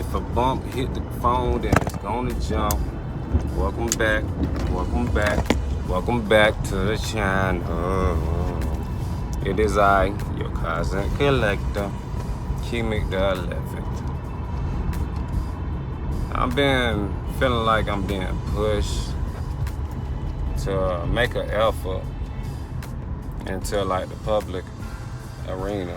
If a bump hit the phone, then it's gonna jump. Welcome back, welcome back, welcome back to the channel. It is I, your cousin collector, Kimik the 11th. I've been feeling like I'm being pushed to make an effort into like the public arena.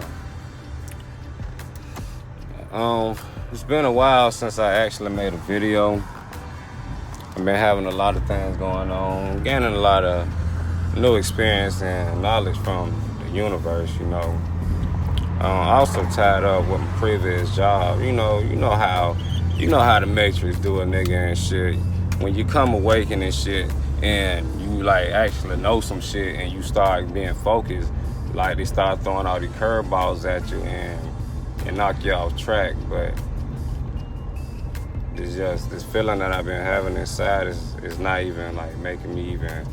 It's been a while since I actually made a video. I've been having a lot of things going on, gaining a lot of new experience and knowledge from the universe, Also tied up with my previous job. You know how the Matrix do a nigga and shit. When you come awaken and shit, and you like actually know some shit, and you start being focused, like they start throwing all these curveballs at you and knock you off track. But it's just this feeling that I've been having inside is not even like making me even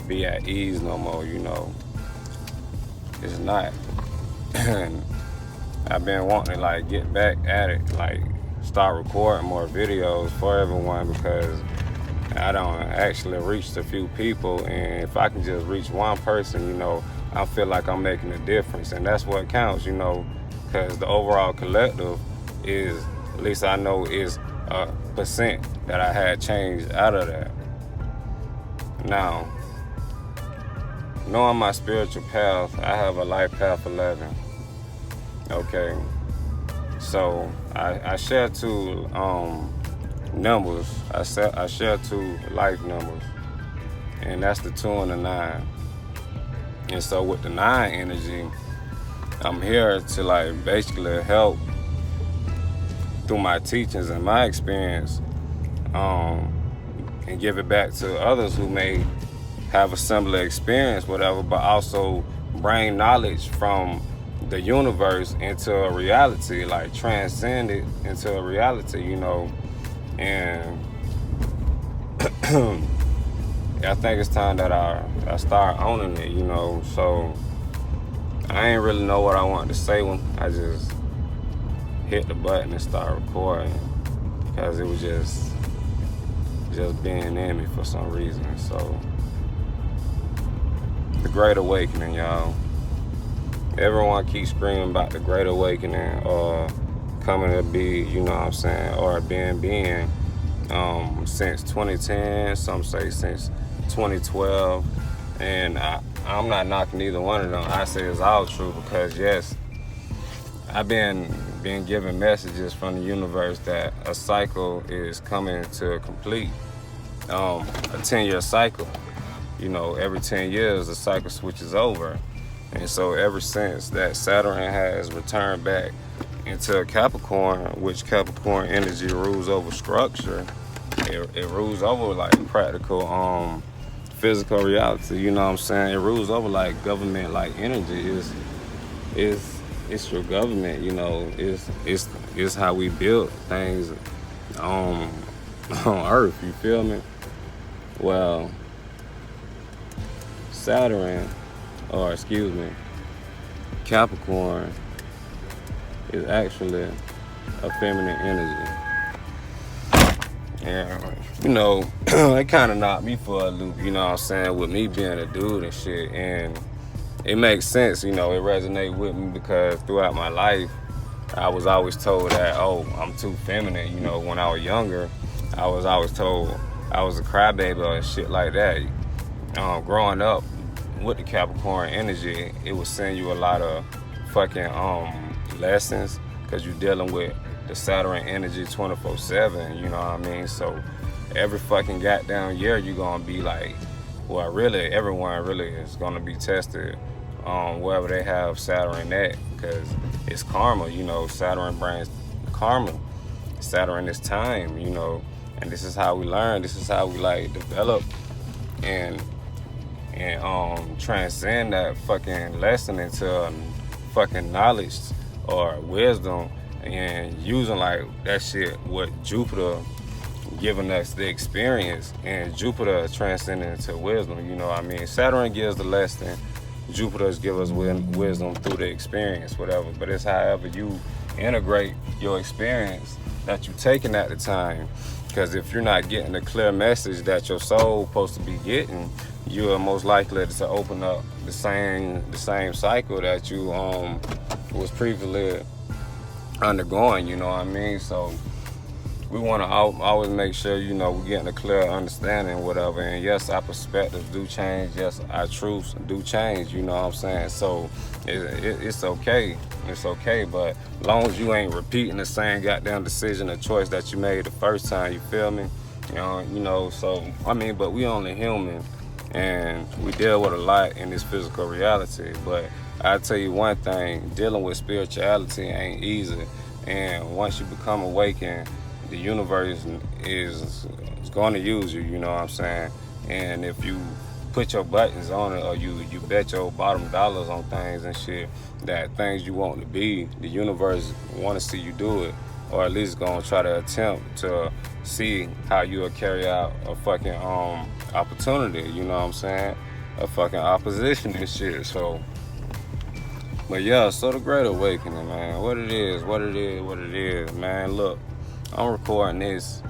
be at ease no more. It's not. And I've been wanting to like get back at it, like start recording more videos for everyone, because I don't actually reach a few people, and if I can just reach one person, I feel like I'm making a difference, and that's what counts, because the overall collective is, at least I know, is a percent that I had changed out of that. Now, knowing my spiritual path, I have a life path 11. Okay, so I share two numbers. I share two life numbers, and that's the 2 and the 9. And so with the 9 energy, I'm here to like basically help through my teachings and my experience, and give it back to others who may have a similar experience, whatever, but also bring knowledge from the universe into a reality, like transcend it into a reality, and I think it's time that I start owning it, so I ain't really know what I wanted to say when I just hit the button and start recording, because it was just being in me for some reason. So the Great Awakening, y'all. Everyone keeps screaming about the Great Awakening or coming to be, or being since 2010, some say since 2012, and I'm not knocking either one of them. I say it's all true, because yes, I've been given messages from the universe that a cycle is coming to complete, a 10-year cycle. Every 10 years the cycle switches over. And so ever since that, Saturn has returned back into Capricorn, which Capricorn energy rules over structure. It rules over like practical, physical reality. It rules over like government like energy. It's your government. It's how we build things on Earth. You feel me? Well, Capricorn is actually a feminine energy. And, it kind of knocked me for a loop, with me being a dude and shit. And it makes sense, it resonates with me, because throughout my life, I was always told that, I'm too feminine. When I was younger, I was always told I was a crybaby or shit like that. Growing up with the Capricorn energy, it would send you a lot of fucking lessons, because you're dealing with the Saturn energy 24/7, you know what I mean? So every fucking goddamn year you're gonna be like, well, really, everyone really is gonna be tested wherever they have Saturn at, because it's karma, Saturn brings karma. Saturn is time, and this is how we learn, this is how we like develop and transcend that fucking lesson into fucking knowledge or wisdom, and using like that shit what Jupiter giving us the experience, and Jupiter transcending into wisdom, Saturn gives the lesson, Jupiter's give us wisdom through the experience, whatever. But it's however you integrate your experience that you're taking at the time. Because if you're not getting the clear message that your soul supposed to be getting, you are most likely to open up the same cycle that you was previously undergoing. You know what I mean? So we want to always make sure, we're getting a clear understanding, whatever. And yes, our perspectives do change. Yes, our truths do change. You know what I'm saying? So it's okay. It's okay. But as long as you ain't repeating the same goddamn decision or choice that you made the first time, you feel me? So I mean, but we only human, and we deal with a lot in this physical reality. But I tell you one thing: dealing with spirituality ain't easy. And once you become awakened, the universe is going to use you, you know what I'm saying? And if you put your buttons on it, or you bet your bottom dollars on things and shit, that things you want to be, the universe want to see you do it, or at least going to try to attempt to see how you will carry out a fucking opportunity, you know what I'm saying? A fucking opposition and shit. So, but yeah, so the Great Awakening, man, what it is, man. Look, I'm recording this.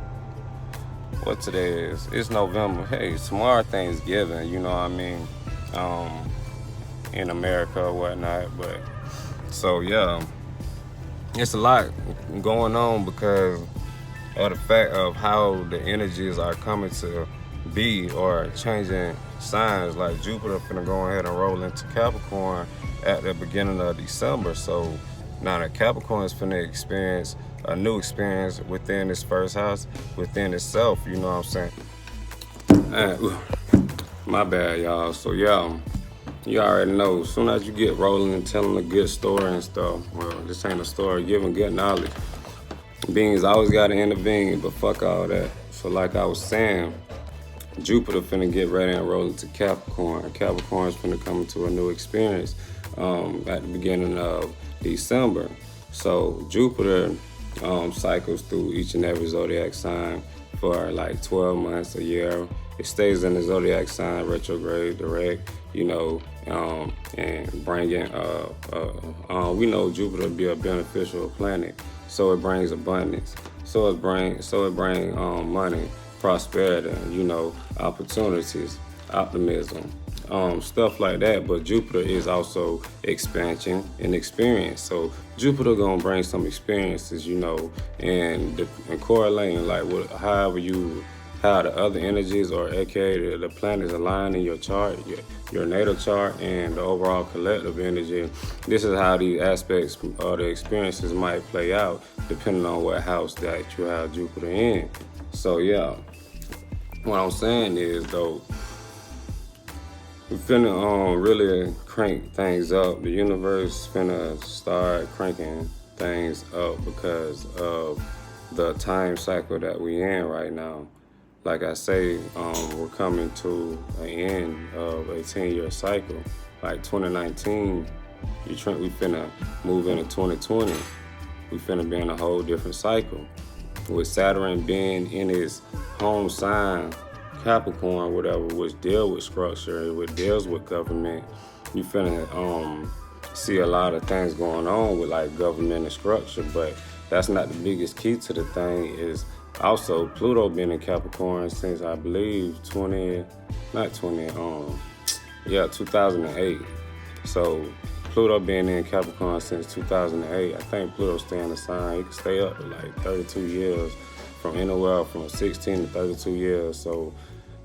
What today is? It's November. Hey, tomorrow Thanksgiving, you know what I mean? In America or whatnot. But so yeah, it's a lot going on because of the fact of how the energies are coming to be or changing signs. Like Jupiter finna go ahead and roll into Capricorn at the beginning of December. So now the Capricorn is finna experience a new experience within this first house, within itself, you know what I'm saying? My bad, y'all. So yeah, you already know, as soon as you get rolling and telling a good story and stuff, well, this ain't a story, giving good knowledge. Beings always gotta intervene, but fuck all that. So like I was saying, Jupiter finna get ready and roll into Capricorn. Capricorn's finna come into a new experience at the beginning of December. So Jupiter cycles through each and every zodiac sign for like 12 months, a year. It stays in the zodiac sign, retrograde, direct, and bringing, we know Jupiter to be a beneficial planet, so it brings abundance, so it brings money, prosperity, opportunities, optimism, stuff like that. But Jupiter is also expansion and experience. So Jupiter gonna bring some experiences, and correlating like with how the other energies, or aka the planets, align in your chart, your natal chart, and the overall collective energy. This is how these aspects or the experiences might play out depending on what house that you have Jupiter in. So yeah, what I'm saying is though, we finna really crank things up. The universe finna start cranking things up because of the time cycle that we in right now. Like I say, we're coming to an end of a 10-year cycle. Like 2019, we finna move into 2020. We finna be in a whole different cycle. With Saturn being in its home sign, Capricorn, whatever, which deal with structure, which deals with government, you finna see a lot of things going on with like government and structure. But that's not the biggest key to the thing. Is also Pluto been in Capricorn since I believe 2008. So Pluto been in Capricorn since 2008. I think Pluto stay in the sign. It can stay up to like 32 years, from anywhere from 16 to 32 years. So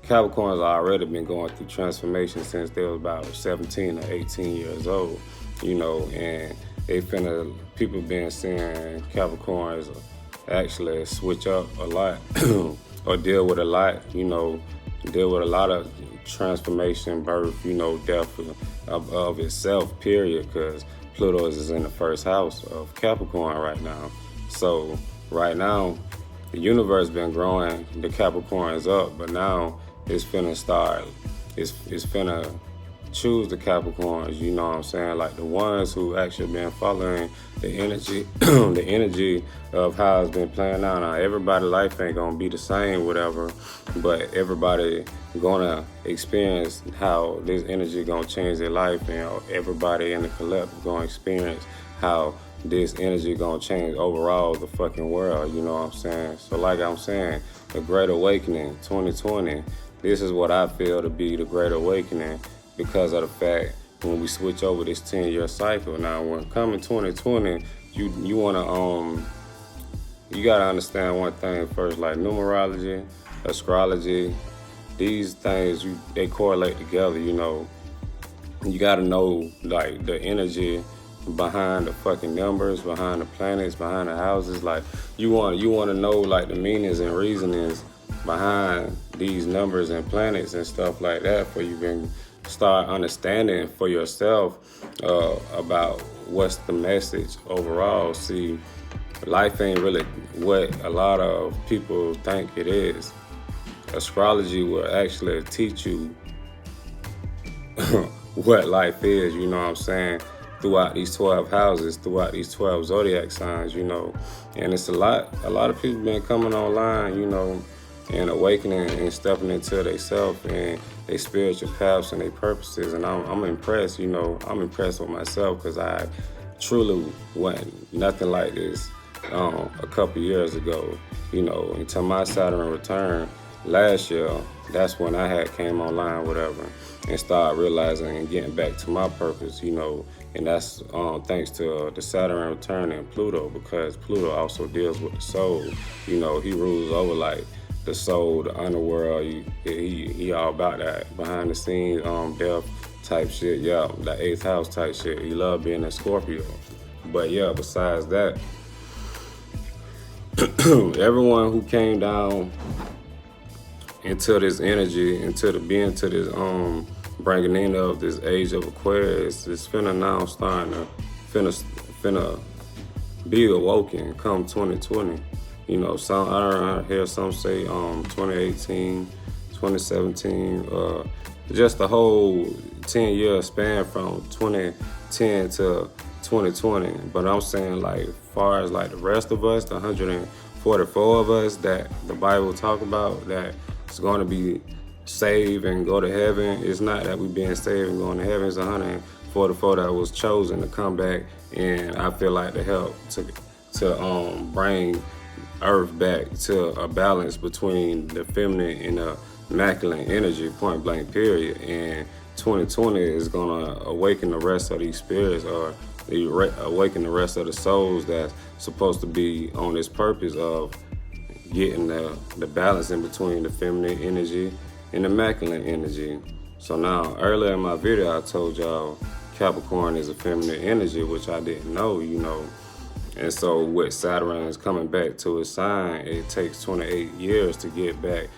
Capricorns already been going through transformation since they was about 17 or 18 years old, and people been seeing Capricorns actually switch up a lot or deal with a lot, deal with a lot of transformation, birth, death of itself, period, because Pluto is in the first house of Capricorn right now. So right now, the universe been growing the Capricorns up, but now it's finna start, it's finna choose the Capricorns, you know what I'm saying? Like the ones who actually been following the energy, the energy of how it's been playing out. Now, everybody's life ain't gonna be the same, whatever, but everybody gonna experience how this energy gonna change their life, and everybody in the collective gonna experience how this energy gonna change overall the fucking world, you know what I'm saying? So like I'm saying, the Great Awakening 2020, this is what I feel to be the Great Awakening because of the fact when we switch over this 10-year cycle. Now, when coming 2020, you wanna you gotta understand one thing first, like numerology, astrology, these things they correlate together. You know, you gotta know like the energy behind the fucking numbers, behind the planets, behind the houses. Like you want to know like the meanings and reasonings behind these numbers and planets and stuff like that, for you can start understanding for yourself about what's the message overall. See, life ain't really what a lot of people think it is. Astrology will actually teach you what life is, you know what I'm saying, throughout these 12 houses, throughout these 12 zodiac signs, you know. And it's a lot of people been coming online, you know, and awakening and stepping into themselves and their spiritual paths and their purposes. And I'm impressed, you know. I'm impressed with myself because I truly wasn't nothing like this a couple years ago, you know, until my Saturn return last year. That's when I had came online, whatever, and started realizing and getting back to my purpose, you know. And that's thanks to the Saturn return and Pluto, because Pluto also deals with the soul. You know, he rules over like the soul, the underworld. He all about that behind the scenes, death type shit. Yeah, the 8th house type shit. He love being a Scorpio. But yeah, besides that, everyone who came down into this energy, into this bringing in of this age of Aquarius, is finna now starting to finna be awoken come 2020. You know, I hear some say 2018, 2017, just the whole 10-year span from 2010 to 2020. But I'm saying, like, far as like the rest of us, the 144 of us that the Bible talk about that is going to be saved and go to heaven, it's not that we being saved and going to heaven. It's 144 that was chosen to come back, and I feel like to help to bring Earth back to a balance between the feminine and the masculine energy, point blank period. And 2020 is gonna awaken the rest of these spirits, or awaken the rest of the souls that's supposed to be on this purpose of getting the balance in between the feminine energy and the masculine energy. So now, earlier in my video, I told y'all Capricorn is a feminine energy, which I didn't know, you know. And so with Saturn is coming back to his sign, it takes 28 years to get back,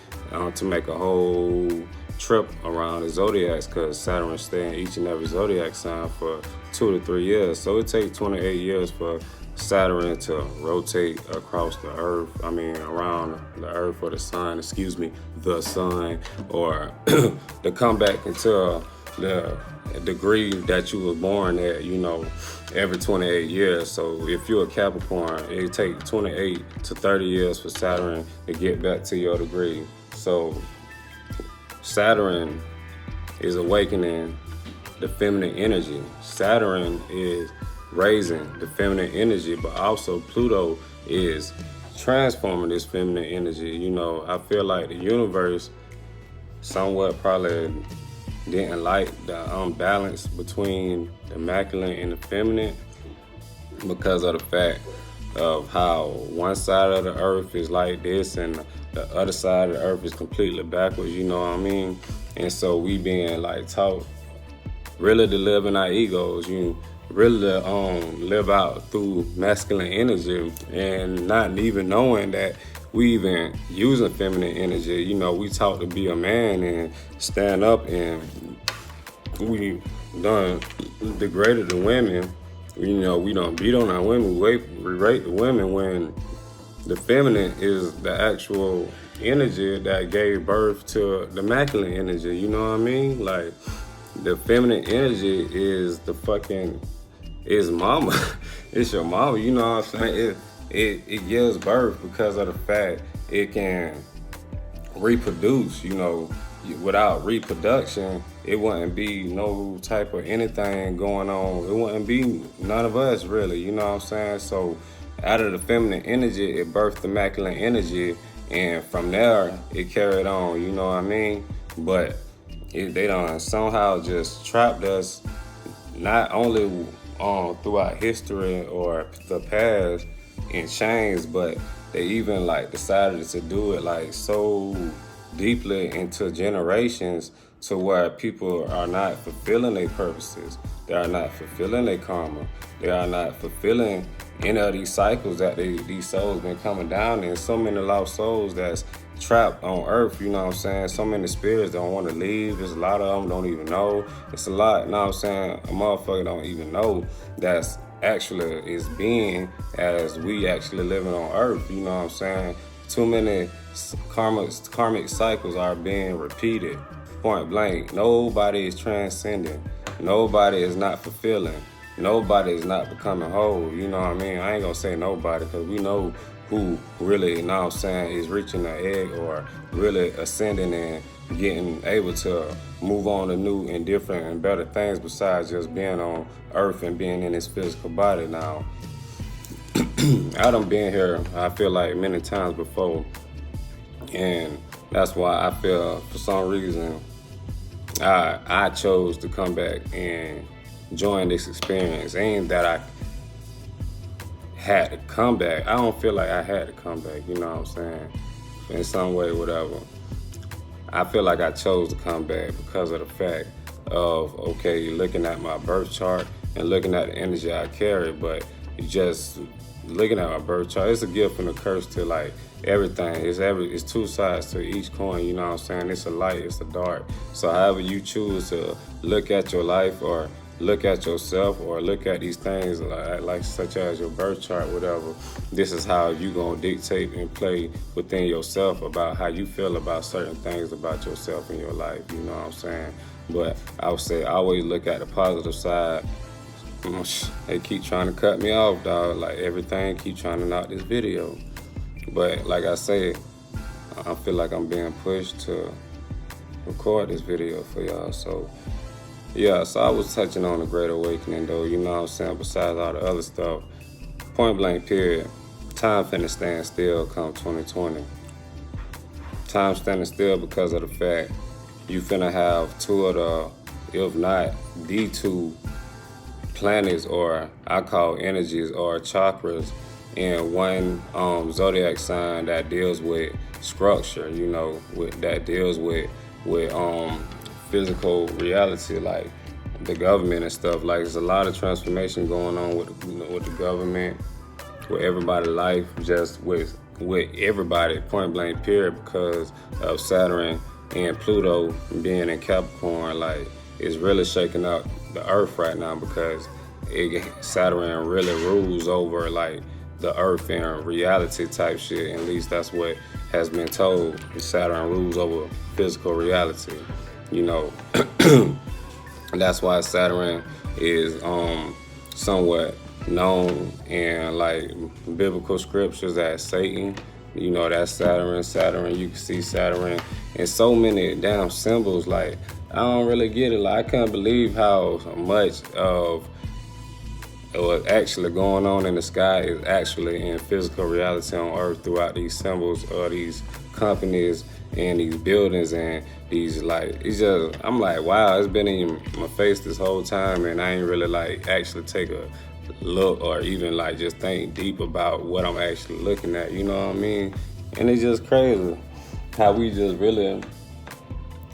to make a whole trip around the zodiacs, because Saturn stay in each and every zodiac sign for 2 to 3 years. So it takes 28 years for Saturn to rotate across the earth, around the earth or the sun, the sun, or to come back into the degree that you was born at, you know, every 28 years. So if you're a Capricorn, it takes 28 to 30 years for Saturn to get back to your degree. So Saturn is awakening the feminine energy. Saturn is raising the feminine energy, but also Pluto is transforming this feminine energy. You know, I feel like the universe somewhat probably didn't like the balance between the masculine and the feminine, because of the fact of how one side of the earth is like this and the other side of the earth is completely backwards, you know what I mean? And so we being like taught really to live in our egos, you really live out through masculine energy, and not even knowing that we even using feminine energy. You know, we taught to be a man and stand up, and we done degraded the women. You know, we don't beat on our women, we rape the women, when the feminine is the actual energy that gave birth to the masculine energy, you know what I mean? Like, the feminine energy is the fucking is mama. It's your mama. You know what I'm saying? It gives birth because of the fact it can reproduce. You know, without reproduction, it wouldn't be no type of anything going on. It wouldn't be none of us really. You know what I'm saying? So out of the feminine energy, it birthed the masculine energy, and from there it carried on. You know what I mean? But they done somehow just trapped us, not only throughout history or the past in chains, but they even like decided to do it like so deeply into generations to where people are not fulfilling their purposes. They are not fulfilling their karma. They are not fulfilling any of these cycles that these souls been coming down in. So many lost souls that's trapped on earth, you know what I'm saying? So many spirits don't want to leave. There's a lot of them don't even know. It's a lot, you know what I'm saying? A motherfucker don't even know that's actually is being as we actually living on earth, you know what I'm saying? Too many karmic cycles are being repeated, point blank. Nobody is transcending. Nobody is not fulfilling. Nobody is not becoming whole, you know what I mean? I ain't gonna say nobody, because we know who really, you know what I'm saying, is reaching the egg or really ascending and getting able to move on to new and different and better things besides just being on earth and being in this physical body now. I done been here, I feel like, many times before, and that's why I feel for some reason I chose to come back and join this experience. Ain't that I had to come back. I don't feel like I had to come back, you know what I'm saying? In some way, whatever. I feel like I chose to come back because of the fact of, okay, looking at my birth chart and looking at the energy I carry, but just looking at my birth chart, it's a gift and a curse to like everything. It's two sides to each coin, you know what I'm saying? It's a light, it's a dark. So however you choose to look at your life or look at yourself or look at these things like such as your birth chart, whatever, this is how you gonna dictate and play within yourself about how you feel about certain things about yourself in your life, you know what I'm saying? But I would say always look at the positive side. They keep trying to cut me off, dog, like everything keep trying to knock this video. But like I say, I feel like I'm being pushed to record this video for y'all. So yeah, so I was touching on the Great Awakening though, you know what I'm saying, besides all the other stuff. Point blank period, time finna stand still come 2020. Time standing still because of the fact you finna have two of the, if not the two planets, or I call energies or chakras, in one zodiac sign that deals with structure, you know, that deals with physical reality, like the government and stuff. Like there's a lot of transformation going on with the government, with everybody's life, just with everybody, point blank period, because of Saturn and Pluto being in Capricorn. Like it's really shaking up the earth right now because Saturn really rules over like the earth and reality type shit. At least that's what has been told. Saturn rules over physical reality, you know. That's why Saturn is somewhat known in like biblical scriptures as Satan. You know, that's Saturn. You can see Saturn in so many damn symbols. Like I don't really get it. Like I can't believe how much of what's actually going on in the sky is actually in physical reality on earth throughout these symbols or these companies and these buildings and these, like, it's just, I'm like, wow, it's been in my face this whole time and I ain't really like actually take a look or even like just think deep about what I'm actually looking at, you know what I mean? And it's just crazy how we just really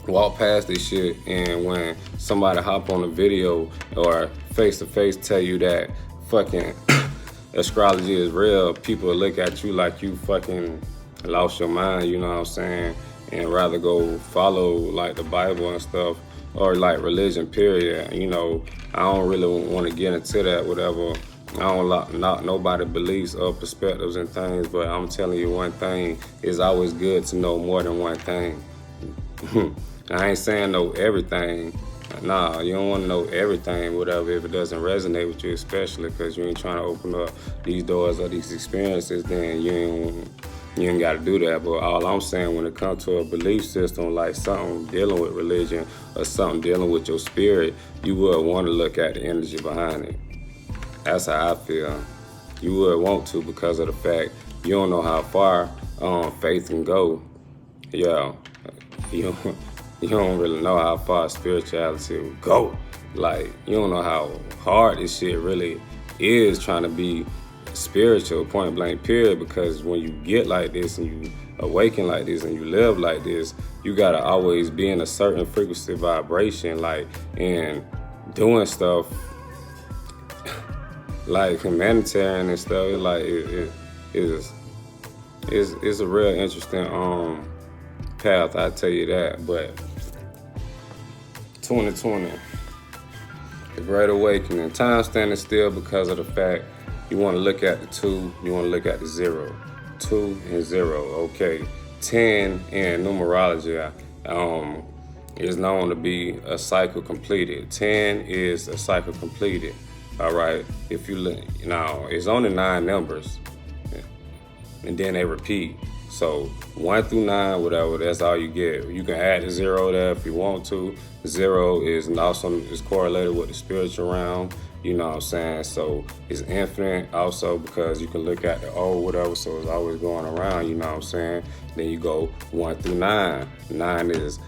walk past this shit, and when somebody hop on a video or face to face tell you that fucking astrology is real, people look at you like you fucking lost your mind, you know what I'm saying? And rather go follow like the Bible and stuff, or like religion period. You know, I don't really want to get into that, whatever. I don't knock nobody's beliefs or perspectives and things, but I'm telling you one thing, it's always good to know more than one thing. I ain't saying know everything. Nah, you don't want to know everything, whatever, if it doesn't resonate with you, especially because you ain't trying to open up these doors or these experiences, then you ain't got to do that. But all I'm saying, when it comes to a belief system, like something dealing with religion or something dealing with your spirit, you would want to look at the energy behind it. That's how I feel. You would want to, because of the fact you don't know how far faith can go. Yeah, you don't, you don't really know how far spirituality will go. Like, you don't know how hard this shit really is trying to be spiritual, point blank period, because when you get like this and you awaken like this and you live like this, you gotta always be in a certain frequency vibration, like, and doing stuff like humanitarian and stuff. Like, it's a real interesting path, I tell you that. But 2020, the Great Awakening, time standing still because of the fact you want to look at the 2, you want to look at the 0. 2 and 0, okay. 10 in numerology is known to be a cycle completed. 10 is a cycle completed, all right? If you look, now it's only 9 numbers, and then they repeat. So 1 through 9, whatever, that's all you get. You can add the 0 there if you want to. 0 is also is correlated with the spiritual realm, you know what I'm saying? So it's infinite also, because you can look at the O, whatever, so it's always going around, you know what I'm saying? Then you go 1 through 9. 9 is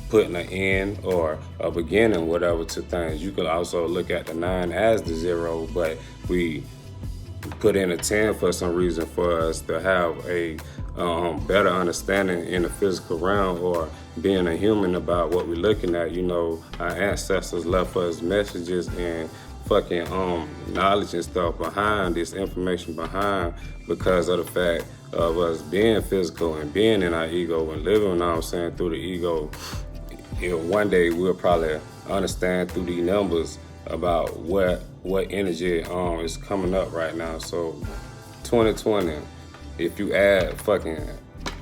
putting an end or a beginning, whatever, to things. You could also look at the 9 as the 0, but we put in a 10 for some reason, for us to have a better understanding in the physical realm, or being a human about what we're looking at. You know, our ancestors left us messages and fucking knowledge and stuff behind, this information behind, because of the fact of us being physical and being in our ego and living, you know what I'm saying, through the ego. You know, one day we'll probably understand through these numbers about what energy is coming up right now. So 2020, if you add fucking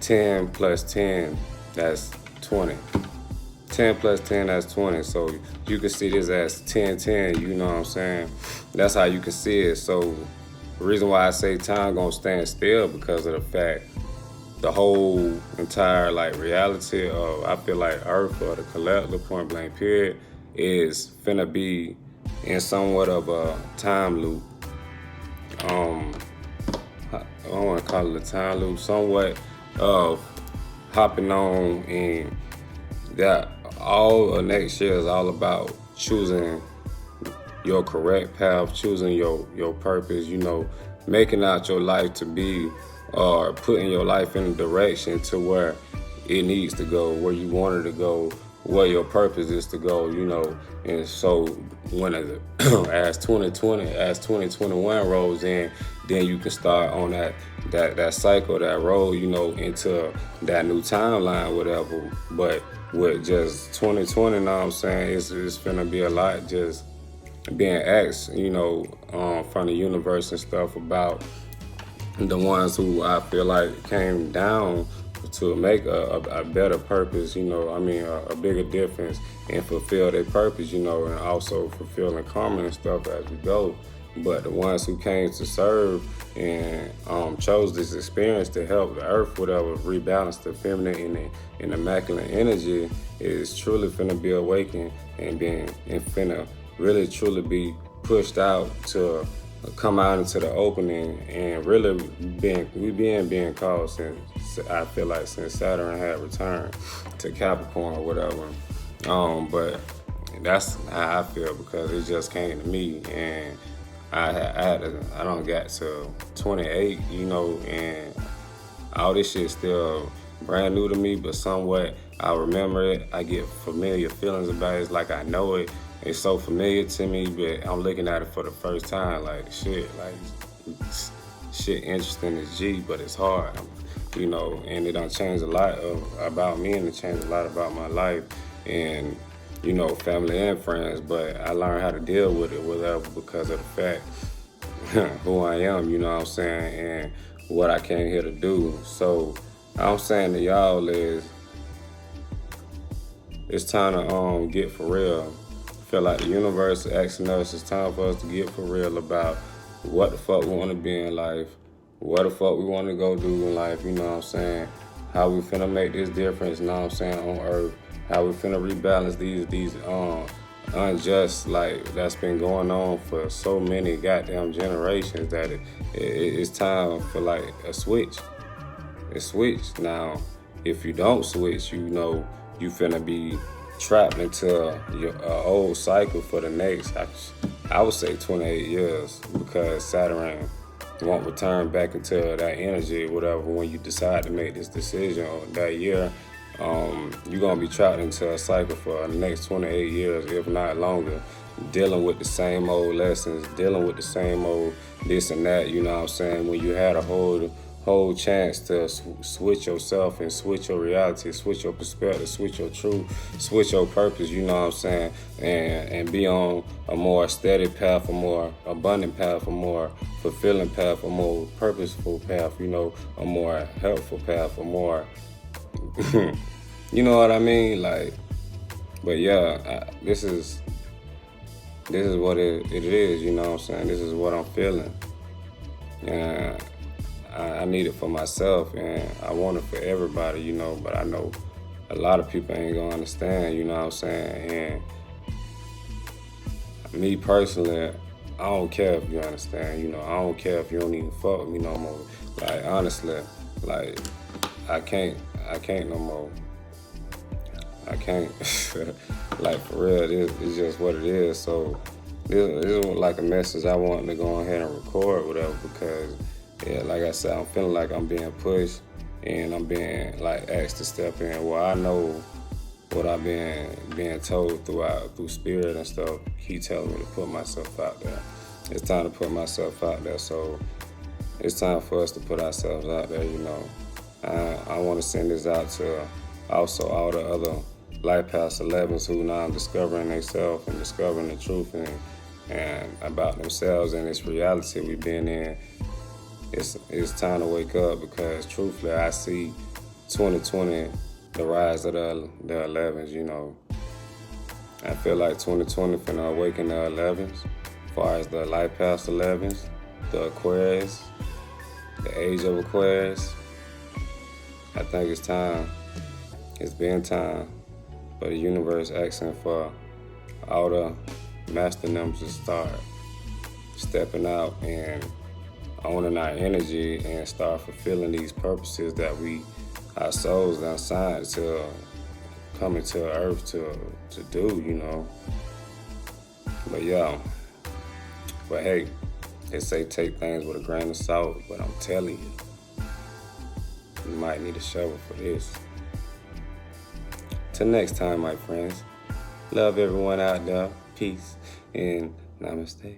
10 plus 10, that's 20. 10 plus 10, that's 20. So you can see this as 10-10, you know what I'm saying? That's how you can see it. So the reason why I say time gonna stand still, because of the fact the whole entire like reality of, I feel like, Earth, or the collective, point blank period, is finna be in somewhat of a time loop. I don't want to call it a time loop, somewhat of hopping on, and that all of next year is all about choosing your correct path, choosing your purpose, you know, making out your life to be, or putting your life in a direction to where it needs to go, where you want it to go, where your purpose is to go, you know. And so when as 2021 rolls in, then you can start on that cycle, that road, you know, into that new timeline, whatever. But with just 2020, you know what I'm saying, it's finna be a lot just being asked, you know, from the universe and stuff, about the ones who I feel like came down to make a better purpose, you know, I mean, a bigger difference, and fulfill their purpose, you know, and also fulfilling karma and stuff as we go. But the ones who came to serve and chose this experience to help the earth, whatever, rebalance the feminine and immaculate energy, is truly finna be awakened and finna really truly be pushed out to come out into the opening, and really being called since, I feel like, since Saturn had returned to Capricorn or whatever. But that's how I feel, because it just came to me, and I don't got to 28, you know, and all this shit still brand new to me, but somewhat I remember it. I get familiar feelings about it. It's like I know it. It's so familiar to me, but I'm looking at it for the first time. Like, shit interesting as G, but it's hard, you know, and it done changed a lot about me, and it changed a lot about my life, and, you know, family and friends. But I learned how to deal with it, whatever, because of the fact who I am, you know what I'm saying, and what I came here to do. So I'm saying to y'all is, it's time to get for real. I feel like the universe is asking us, it's time for us to get for real about what the fuck we want to be in life, what the fuck we want to go do in life, you know what I'm saying? How we finna make this difference, you know what I'm saying, on earth. How we finna rebalance these unjust, like, that's been going on for so many goddamn generations that it's time for like a switch. It's switch. Now, if you don't switch, you know you finna be trapped into your old cycle for the next, I would say 28 years, because Saturn won't return back into that energy or whatever when you decide to make this decision that year. You're gonna be trapped into a cycle for the next 28 years, if not longer, dealing with the same old lessons, dealing with the same old this and that, you know what I'm saying? When you had a whole chance to switch yourself and switch your reality, switch your perspective, switch your truth, switch your purpose, you know what I'm saying? And be on a more steady path, a more abundant path, a more fulfilling path, a more purposeful path, you know, a more helpful path, a more you know what I mean? Like, but yeah, this is what it is, you know what I'm saying? This is what I'm feeling. And I need it for myself, and I want it for everybody, you know, but I know a lot of people ain't gonna understand, you know what I'm saying? And me personally, I don't care if you understand, you know, I don't care if you don't even fuck with me no more. Like, honestly, like, I can't no more. I can't. Like, for real, it's just what it is. So this is like a message I want to go ahead and record, whatever, because, yeah, like I said, I'm feeling like I'm being pushed and I'm being, like, asked to step in. Well, I know what I've been being told through spirit and stuff. Keep telling me to put myself out there. It's time to put myself out there. So it's time for us to put ourselves out there, you know. I want to send this out to also all the other life past 11s who now discovering themselves and discovering the truth and about themselves and this reality we've been in. It's time to wake up, because truthfully I see 2020 the rise of the 11s, you know. I feel like 2020 finna awaken the 11s, as far as the life past 11s, the Aquarius, the age of Aquarius. I think it's time. It's been time for the universe asking for all the master numbers to start stepping out and owning our energy and start fulfilling these purposes that our souls are assigned to coming to Earth to do, you know. But yeah, but hey, they say take things with a grain of salt, but I'm telling you, you might need a shovel for this. Till next time, my friends. Love everyone out there. Peace and namaste.